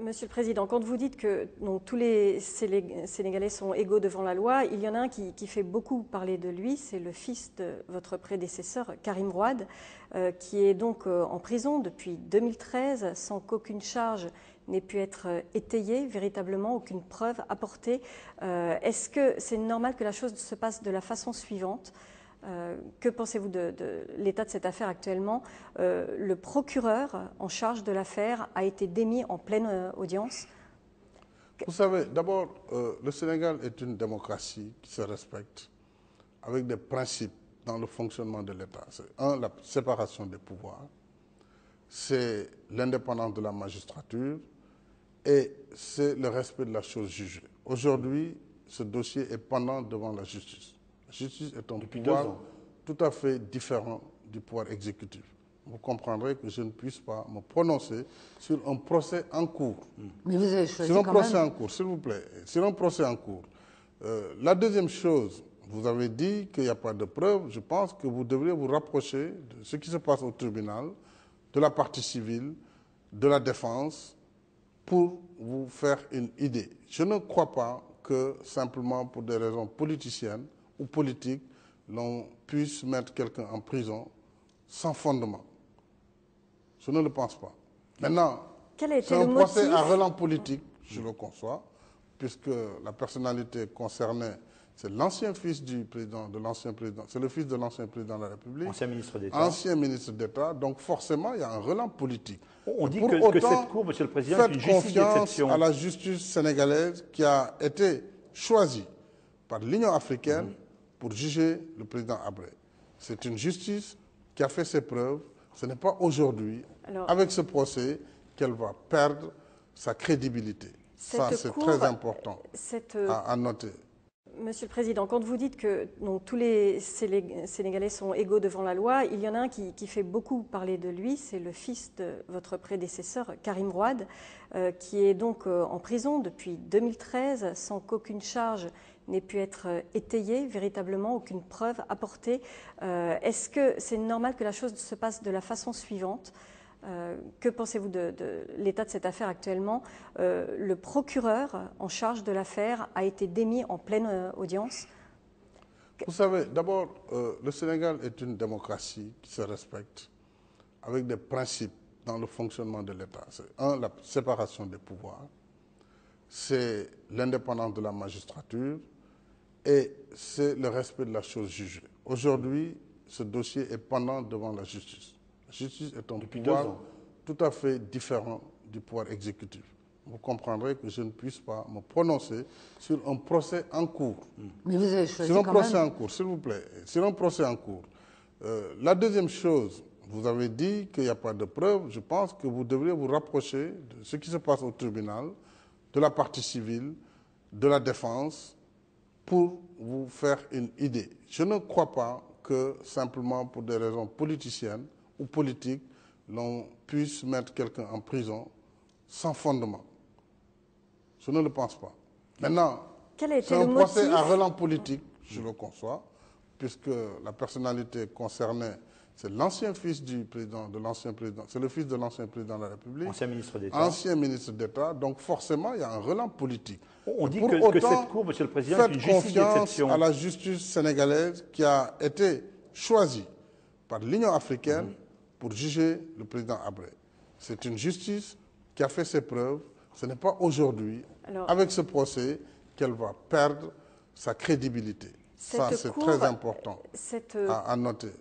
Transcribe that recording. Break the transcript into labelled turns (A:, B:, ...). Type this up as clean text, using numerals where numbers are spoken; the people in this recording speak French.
A: Monsieur le Président, quand vous dites que donc, tous les Sénégalais sont égaux devant la loi, il y en a un qui fait beaucoup parler de lui, c'est le fils de votre prédécesseur, Karim Wade, qui est donc en prison depuis 2013 sans qu'aucune charge n'ait pu être étayée, véritablement aucune preuve apportée. Est-ce que c'est normal que la chose se passe de la façon suivante ? Que pensez-vous de l'état de cette affaire actuellement? Le procureur en charge de l'affaire a été démis en pleine audience.
B: Vous savez, d'abord, le Sénégal est une démocratie qui se respecte avec des principes dans le fonctionnement de l'État. C'est la séparation des pouvoirs, c'est l'indépendance de la magistrature et c'est le respect de la chose jugée. Aujourd'hui, ce dossier est pendant devant la justice. La justice est un pouvoir tout à fait différent du pouvoir exécutif. Vous comprendrez que je ne puisse pas me prononcer sur un procès en cours.
C: Mais vous avez choisi
B: sur un
C: quand
B: procès
C: même.
B: en cours, s'il vous plaît. Sur un procès en cours. La deuxième chose, vous avez dit qu'il n'y a pas de preuves. Je pense que vous devriez vous rapprocher de ce qui se passe au tribunal, de la partie civile, de la défense, pour vous faire une idée. Je ne crois pas que simplement pour des raisons politiciennes ou politiques, l'on puisse mettre quelqu'un en prison sans fondement. Je ne le pense pas. Maintenant, c'est un procès à relent politique, je le conçois, puisque la personnalité concernée, c'est l'ancien fils du président, c'est le fils de l'ancien président de la République.
D: Ancien ministre d'État.
B: Ancien ministre d'État, donc forcément, il y a un relent politique.
D: On dit
B: pour
D: que
B: autant,
D: cette Cour, Monsieur le Président, est une
B: faites
D: justice d'exception.
B: confiance à la justice sénégalaise qui a été choisie par l'Union africaine pour juger le président Habré. C'est une justice qui a fait ses preuves. Ce n'est pas aujourd'hui, avec ce procès, qu'elle va perdre sa crédibilité. Ça, c'est très important à noter.
A: Monsieur le Président, quand vous dites que donc, tous les Sénégalais sont égaux devant la loi, il y en a un qui fait beaucoup parler de lui, c'est le fils de votre prédécesseur, Karim Wade, qui est donc en prison depuis 2013 sans qu'aucune charge n'ait pu être étayée, véritablement aucune preuve apportée. Est-ce que c'est normal que la chose se passe de la façon suivante? Que pensez-vous de l'état de cette affaire actuellement? Le procureur en charge de l'affaire a été démis en pleine audience.
B: Vous savez, d'abord, le Sénégal est une démocratie qui se respecte avec des principes dans le fonctionnement de l'État. C'est la séparation des pouvoirs, c'est l'indépendance de la magistrature et c'est le respect de la chose jugée. Aujourd'hui, ce dossier est pendant devant la justice. La justice est un pouvoir tout à fait différent du pouvoir exécutif. Vous comprendrez que je ne puisse pas me prononcer sur un procès en cours.
C: Mais vous avez choisi
B: sur un
C: quand
B: procès
C: même.
B: en cours, s'il vous plaît. Sur un procès en cours. La deuxième chose, vous avez dit qu'il n'y a pas de preuves. Je pense que vous devriez vous rapprocher de ce qui se passe au tribunal, de la partie civile, de la défense, pour vous faire une idée. Je ne crois pas que simplement pour des raisons politiciennes ou politiques, l'on puisse mettre quelqu'un en prison sans fondement. Je ne le pense pas. Maintenant, c'est un procès à relent politique, je le conçois, puisque la personnalité concernée, c'est l'ancien fils du président, c'est le fils de l'ancien président de la République.
D: Ancien ministre d'État.
B: Ancien ministre d'État, donc forcément, il y a un relent politique.
D: On dit
B: que
D: cette Cour, Monsieur le Président, est une justice d'exception.
B: Faites confiance à la justice sénégalaise qui a été choisie par l'Union africaine pour juger le président Habré. C'est une justice qui a fait ses preuves. Ce n'est pas aujourd'hui, avec ce procès, qu'elle va perdre sa crédibilité. Ça, c'est très important à noter.